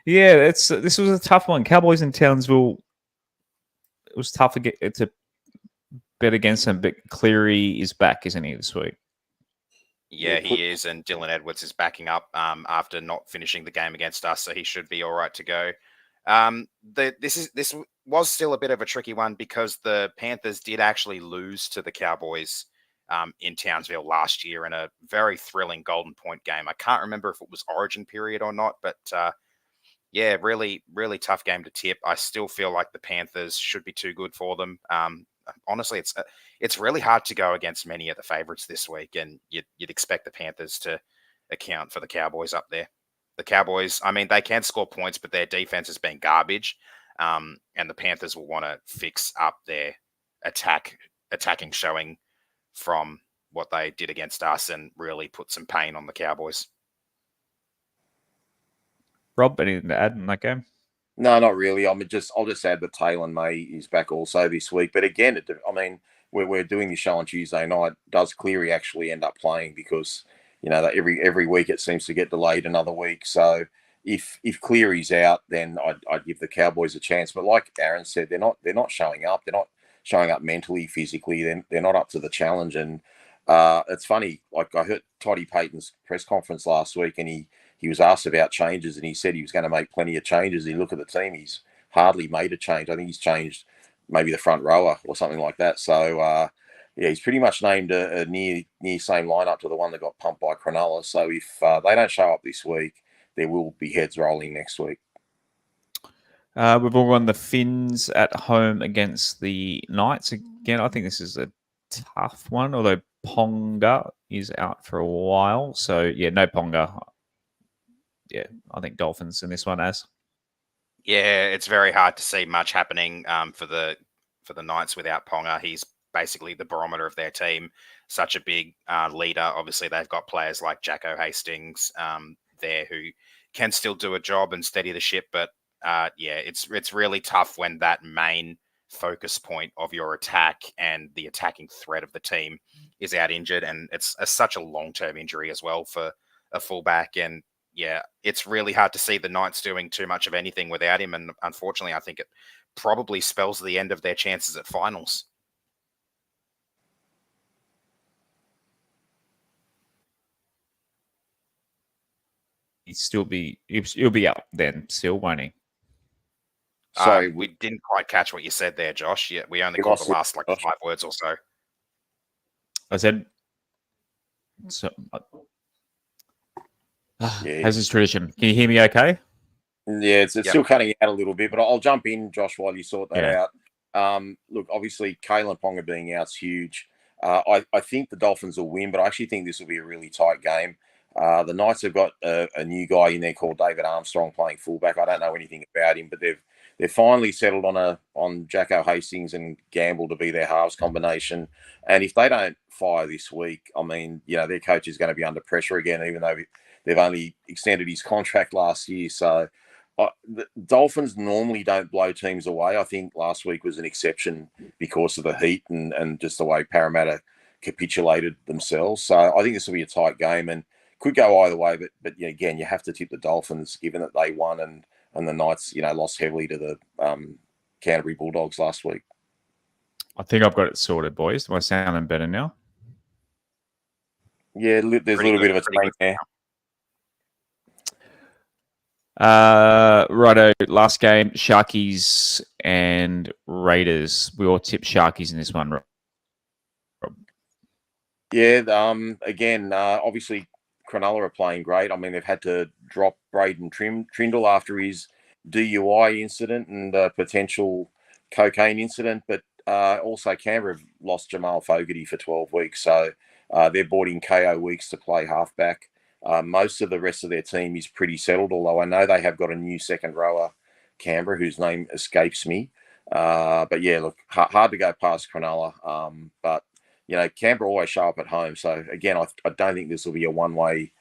Yeah, this was a tough one. Cowboys in Townsville. It was tough to bet against them, but Cleary is back, isn't he, this week? Yeah, he is, and Dylan Edwards is backing up after not finishing the game against us, so he should be all right to go. This was still a bit of a tricky one because the Panthers did actually lose to the Cowboys in Townsville last year in a very thrilling Golden Point game. I can't remember if it was Origin period or not, but yeah, really, really tough game to tip. I still feel like the Panthers should be too good for them. Honestly, it's really hard to go against many of the favorites this week, and you'd expect the Panthers to account for the Cowboys up there. The Cowboys, I mean, they can score points, but their defense has been garbage, and the Panthers will want to fix up their attacking showing from what they did against us and really put some pain on the Cowboys. Rob, anything to add in that game? No, not really. I'll just add that Taylor May is back also this week. But again, we're doing this show on Tuesday night. Does Cleary actually end up playing? Because that every week it seems to get delayed another week. So if Cleary's out, then I'd give the Cowboys a chance. But like Aaron said, they're not showing up. They're not showing up mentally, physically. They're not up to the challenge. And it's funny. Like I heard Toddy Payton's press conference last week, and he was asked about changes, and he said he was going to make plenty of changes. And you look at the team, he's hardly made a change. I think he's changed maybe the front rower or something like that. So, he's pretty much named a near same lineup to the one that got pumped by Cronulla. So if they don't show up this week, there will be heads rolling next week. We've all run the Finns at home against the Knights. Again, I think this is a tough one, although Ponga is out for a while. So, yeah, no Ponga. Yeah, I think Dolphins in this one as. Yeah, it's very hard to see much happening for the Knights without Ponga. He's basically the barometer of their team. Such a big leader. Obviously, they've got players like Jacko Hastings there who can still do a job and steady the ship. But it's really tough when that main focus point of your attack and the attacking threat of the team is out injured, and it's such a long-term injury as well for a fullback. And yeah, it's really hard to see the Knights doing too much of anything without him. And unfortunately, I think it probably spells the end of their chances at finals. He'll be up then still, won't he? Sorry, we didn't quite catch what you said there, Josh. Yeah, we only caught the last 5 words or so. I said, so, as is tradition. Can you hear me okay? Yeah, it's still cutting out a little bit, but I'll jump in, Josh, while you sort that out. Look, obviously, Kalen Ponga being out's huge. I think the Dolphins will win, but I actually think this will be a really tight game. The Knights have got a new guy in there called David Armstrong playing fullback. I don't know anything about him, but they've finally settled on Jacko Hastings and Gamble to be their halves combination. And if they don't fire this week, I mean, their coach is going to be under pressure again, even though they've only extended his contract last year. So the Dolphins normally don't blow teams away. I think last week was an exception because of the heat and just the way Parramatta capitulated themselves. So I think this will be a tight game and could go either way. But again, you have to tip the Dolphins given that they won and the Knights, lost heavily to the Canterbury Bulldogs last week. I think I've got it sorted, boys. Am I sounding better now? Yeah, there's a little bit of a change there. Righto, last game, Sharkies and Raiders. We all tipped Sharkies in this one, Rob. Yeah, again, obviously Cronulla are playing great. I mean, they've had to drop Braden Trindle after his DUI incident and potential cocaine incident, but also Canberra have lost Jamal Fogarty for 12 weeks, so they're brought in KO Weeks to play halfback. Most of the rest of their team is pretty settled, although I know they have got a new second rower, Canberra, whose name escapes me. But yeah, look, hard to go past Cronulla. But, Canberra always show up at home. So again, I don't think this will be a one-way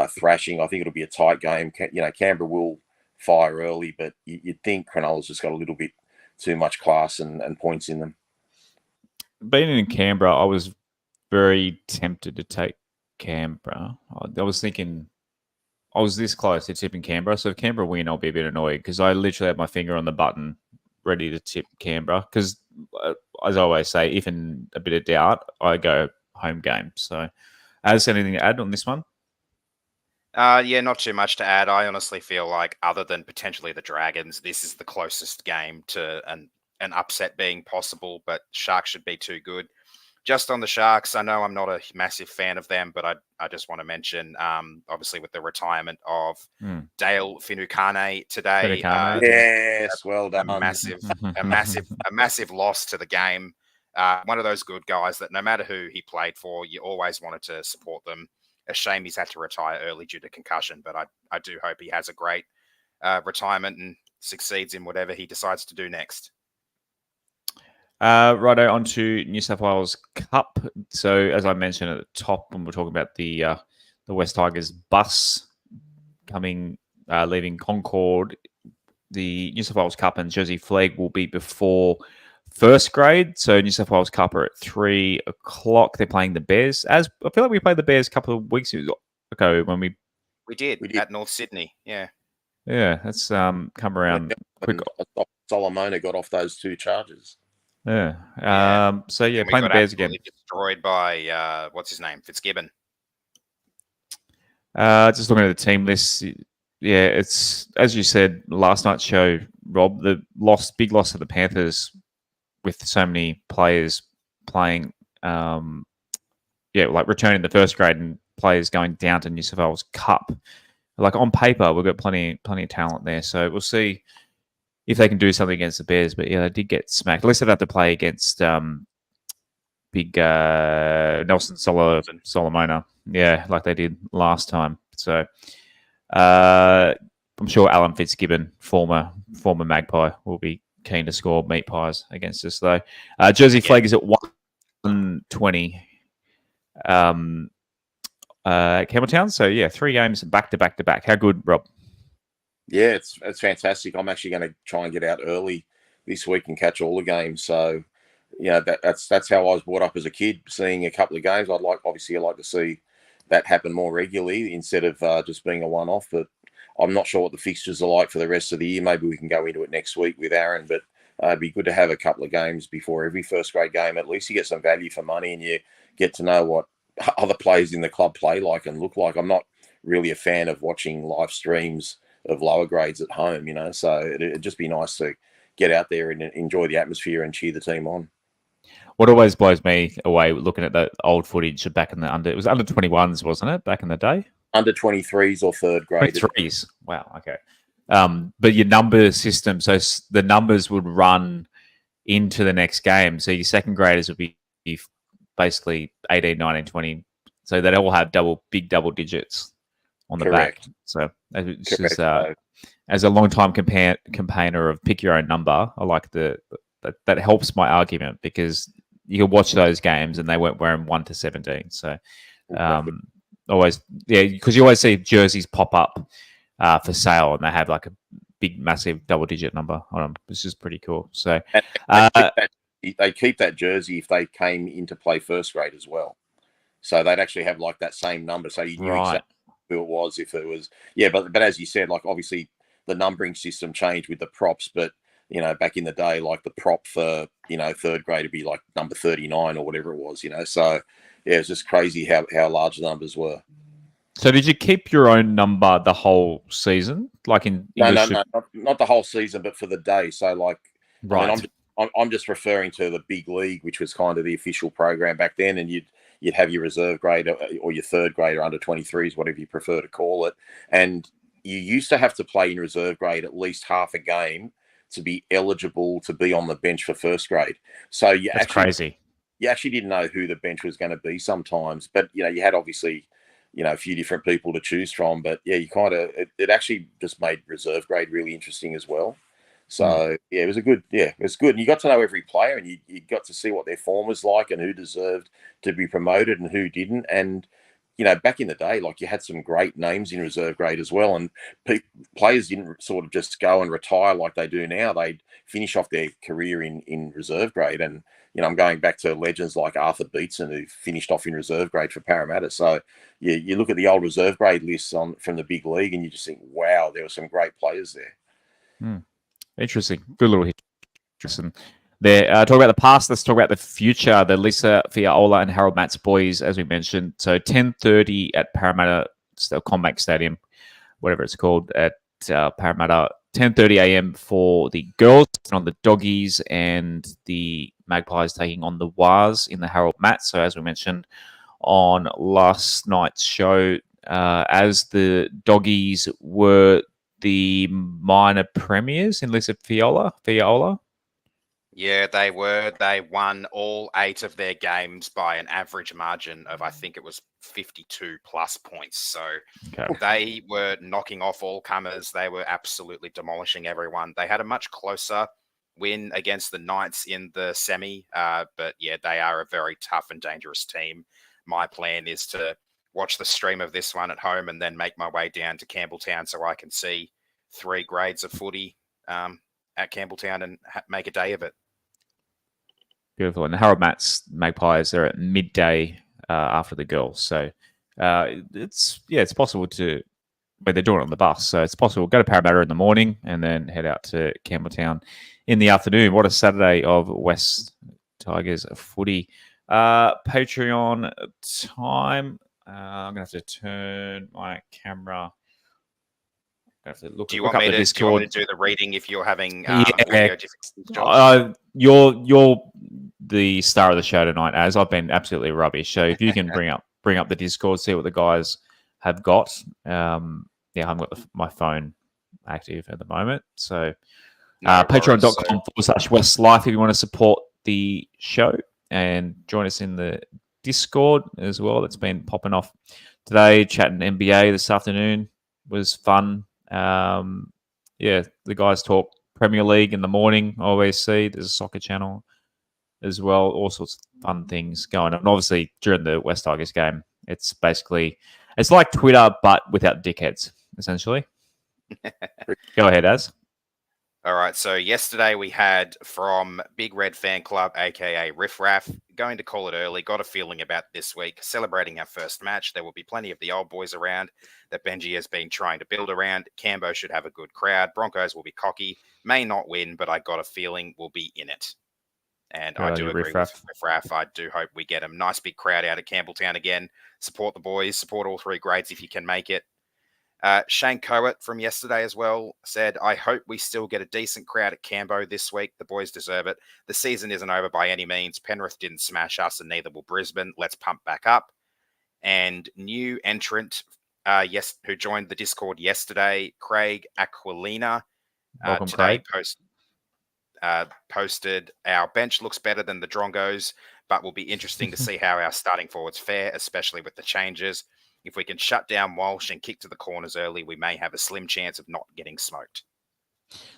thrashing. I think it'll be a tight game. Canberra will fire early, but you'd think Cronulla's just got a little bit too much class and points in them. Being in Canberra, I was very tempted to take Canberra. I was thinking I was this close to tipping Canberra, so if Canberra win, I'll be a bit annoyed because I literally had my finger on the button ready to tip Canberra because, as I always say, if in a bit of doubt, I go home game. So, anything to add on this one? Yeah, not too much to add. I honestly feel like other than potentially the Dragons, this is the closest game to an upset being possible, but Sharks should be too good. Just on the Sharks, I know I'm not a massive fan of them, but I just want to mention, obviously, with the retirement of Dale Finucane today. Yes, well done. A massive loss to the game. One of those good guys that no matter who he played for, you always wanted to support them. A shame he's had to retire early due to concussion, but I do hope he has a great retirement and succeeds in whatever he decides to do next. Righto, on to New South Wales Cup. So, as I mentioned at the top, when we're talking about the West Tigers bus leaving Concord, the New South Wales Cup and Jersey Flag will be before first grade. So, New South Wales Cup are at 3:00. They're playing the Bears. I feel like we played the Bears a couple of weeks ago when we did at North Sydney. Yeah, that's come around quick. Solomona got off those two charges. Yeah. So yeah, playing the Bears again. Destroyed by what's his name, Fitzgibbon. Just looking at the team list. Yeah, it's as you said last night's show, Rob. The big loss of the Panthers with so many players playing. Like returning the first grade and players going down to New South Wales Cup. Like on paper, we've got plenty of talent there. So we'll see if they can do something against the Bears. But yeah, they did get smacked. At least they'd have to play against big Nelson Solomona. Yeah, like they did last time. So I'm sure Alan Fitzgibbon, former Magpie, will be keen to score meat pies against us, though. Jersey Flag is at 120 Campbelltown. So yeah, 3 games back to back. How good, Rob? Yeah, it's fantastic. I'm actually going to try and get out early this week and catch all the games. So, that's how I was brought up as a kid, seeing a couple of games. I'd like to see that happen more regularly instead of just being a one-off. But I'm not sure what the fixtures are like for the rest of the year. Maybe we can go into it next week with Aaron. But it'd be good to have a couple of games before every first grade game. At least you get some value for money and you get to know what other players in the club play like and look like. I'm not really a fan of watching live streams of lower grades at home, so it'd just be nice to get out there and enjoy the atmosphere and cheer the team on. What always blows me away looking at the old footage back in it was under 21s, wasn't it, back in the day? Under 23s or third grade. 23s. Wow, okay. But your number system, so the numbers would run into the next game. So your second graders would be basically 18, 19, 20. So they'd all have big double digits on the Correct. back. So it's Correct. just as a long-time campaigner of pick your own number, I like that helps my argument because you can watch those games and they weren't wearing 1 to 17. So always, because you always see jerseys pop up for sale and they have like a big, massive double-digit number on them, which is pretty cool. So they keep that jersey if they came into play first grade as well. So they'd actually have like that same number. So you knew exactly who it was if it was. Yeah, but as you said, like obviously the numbering system changed with the props, but back in the day, like the prop for third grade would be like number 39 or whatever it was. So yeah, it's just crazy how large the numbers were. So did you keep your own number the whole season? Like in English? No, not the whole season, but for the day. So like, right. I mean, I'm just referring to the big league, which was kind of the official program back then, and you'd have your reserve grade or your third grade or under 23s, whatever you prefer to call it. And you used to have to play in reserve grade at least half a game to be eligible to be on the bench for first grade. So That's crazy. You actually didn't know who the bench was going to be sometimes, but you had obviously a few different people to choose from. But yeah, you kind of it actually just made reserve grade really interesting as well. So yeah, it was good, and you got to know every player, and you got to see what their form was like and who deserved to be promoted and who didn't. And back in the day, like you had some great names in reserve grade as well, and players didn't sort of just go and retire like they do now. They'd finish off their career in reserve grade, and I'm going back to legends like Arthur Beetson, who finished off in reserve grade for Parramatta. So you look at the old reserve grade lists from the big league, and you just think, wow, there were some great players there. Interesting. Good little history. There, talk about the past. Let's talk about the future. The Lisa Fiaola and Harold Matts boys, as we mentioned. So 10:30 at Parramatta Combank Stadium, whatever it's called, at Parramatta. 10:30 a.m. for the girls on the Doggies, and the Magpies taking on the Wars in the Harold Matts. So as we mentioned on last night's show, as the Doggies were the minor premiers in Lisa Fiaola. Yeah, they were. They won all 8 of their games by an average margin of, I think it was 52 plus points. So they were knocking off all comers. They were absolutely demolishing everyone. They had a much closer win against the Knights in the semi. But yeah, they are a very tough and dangerous team. My plan is to watch the stream of this one at home and then make my way down to Campbelltown so I can see 3 grades of footy at Campbelltown and make a day of it. Beautiful. And the Harold Matts Magpies are at midday after the girls. So it's possible to, but they're doing it on the bus. So it's possible go to Parramatta in the morning and then head out to Campbelltown in the afternoon. What a Saturday of West Tigers footy. Patreon time. I'm going to have to turn my camera. Do you want me to do the reading if you're having audio difficulties? You're the star of the show tonight, as I've been absolutely rubbish. So if you can bring up the Discord, see what the guys have got. I haven't got my phone active at the moment. So patreon.com/WestsLife if you want to support the show and join us in the Discord as well. That's been popping off today. Chatting NBA this afternoon was fun. The guys talk Premier League in the morning. I always see there's a soccer channel as well. All sorts of fun things going on. And obviously during the West Tigers game, it's like Twitter but without dickheads, essentially. Go ahead, Az. All right, so yesterday we had from Big Red Fan Club, aka Riff Raff, going to call it early, got a feeling about this week, celebrating our first match. There will be plenty of the old boys around that Benji has been trying to build around. Cambo should have a good crowd. Broncos will be cocky, may not win, but I got a feeling we'll be in it. And I do agree with Riff Raff. I do hope we get a nice big crowd out at Campbelltown again. Support the boys, support all 3 grades if you can make it. Shane Coet from yesterday as well said, I hope we still get a decent crowd at Cambo this week. The boys deserve it. The season isn't over by any means. Penrith didn't smash us and neither will Brisbane. Let's pump back up. And new entrant, who joined the Discord yesterday, Craig Aquilina. Welcome, Craig. posted, our bench looks better than the Drongos, but will be interesting to see how our starting forwards fare, especially with the changes. If we can shut down Walsh and kick to the corners early, we may have a slim chance of not getting smoked.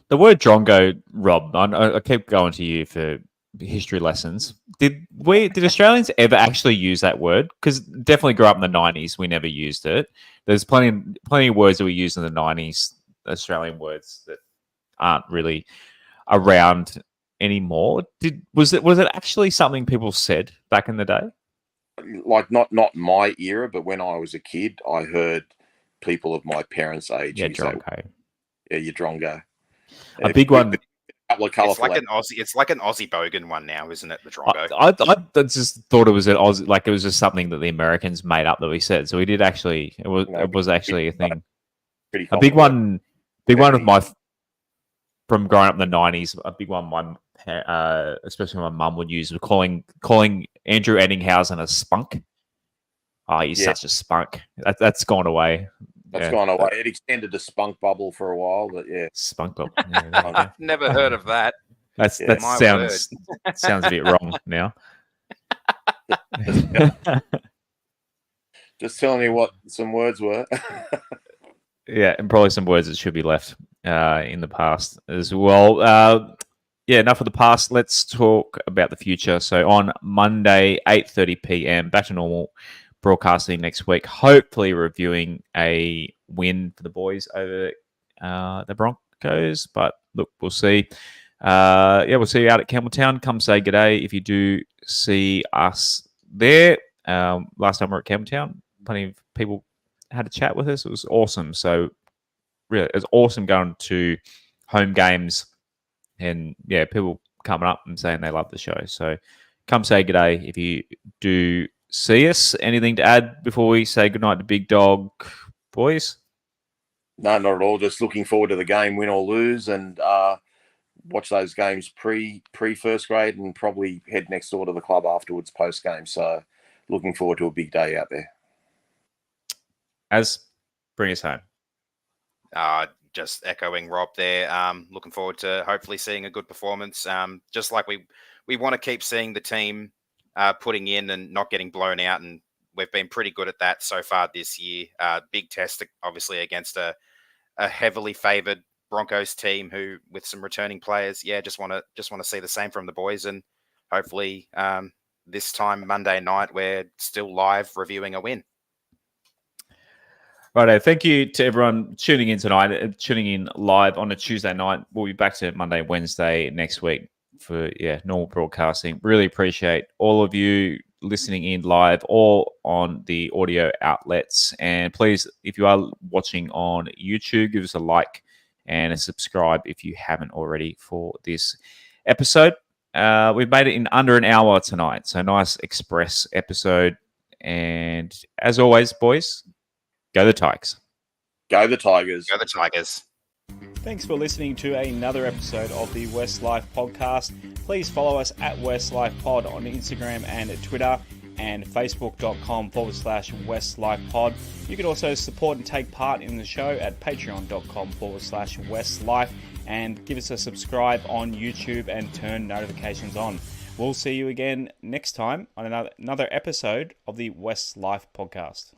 The word drongo, Rob, I keep going to you for history lessons. Did Australians ever actually use that word? Because definitely grew up in the 90s, we never used it. There's plenty of words that we used in the 90s, Australian words that aren't really around anymore. Was it actually something people said back in the day? Like not my era, but when I was a kid, I heard people of my parents' age. Yeah, drongo. Yeah, you're drongo. A big one. It's like an Aussie bogan one now, isn't it? The drongo. I just thought it was an Aussie, like it was just something that the Americans made up that we said. So we did actually. It was actually a thing. Pretty a big one. Big one with from growing up in the 90s. A big one. Especially my mum would use was calling Andrew Eddinghausen a spunk. Oh, he's such a spunk. That's gone away. That's gone away. It extended to spunk bubble for a while, but yeah. Spunk bubble. I've never heard of that. That sounds a bit wrong now. Just telling you what some words were. Yeah, and probably some words that should be left in the past as well. Enough of the past. Let's talk about the future. So on Monday, 8:30 p.m., back to normal broadcasting next week. Hopefully reviewing a win for the boys over the Broncos. But look, we'll see. We'll see you out at Campbelltown. Come say good day if you do see us there. Last time we were at Campbelltown, plenty of people had a chat with us. It was awesome. So really, it was awesome going to home games and people coming up and saying they love the show. So come say good day if you do see us. Anything to add before we say goodnight to Big Dog, boys? No, not at all. Just looking forward to the game, win or lose, and watch those games pre first grade, and probably head next door to the club afterwards post game. So looking forward to a big day out there. Bring us home. Just echoing Rob there. Looking forward to hopefully seeing a good performance. Just like we want to keep seeing the team putting in and not getting blown out, and we've been pretty good at that so far this year. Big test, obviously, against a heavily favoured Broncos team who, with some returning players, just want to see the same from the boys, and hopefully this time Monday night we're still live reviewing a win. Righto, thank you to everyone tuning in tonight, tuning in live on a Tuesday night. We'll be back to Monday, Wednesday next week for normal broadcasting. Really appreciate all of you listening in live or on the audio outlets. And please, if you are watching on YouTube, give us a like and a subscribe if you haven't already for this episode. We've made it in under an hour tonight, so nice express episode. And as always, boys, go the Tigers. Go the Tigers. Go the Tigers. Thanks for listening to another episode of the WestsLife Podcast. Please follow us at WestsLife Pod on Instagram and Twitter, and facebook.com/WestsLife Pod. You can also support and take part in the show at patreon.com/WestsLife, and give us a subscribe on YouTube and turn notifications on. We'll see you again next time on another episode of the WestsLife Podcast.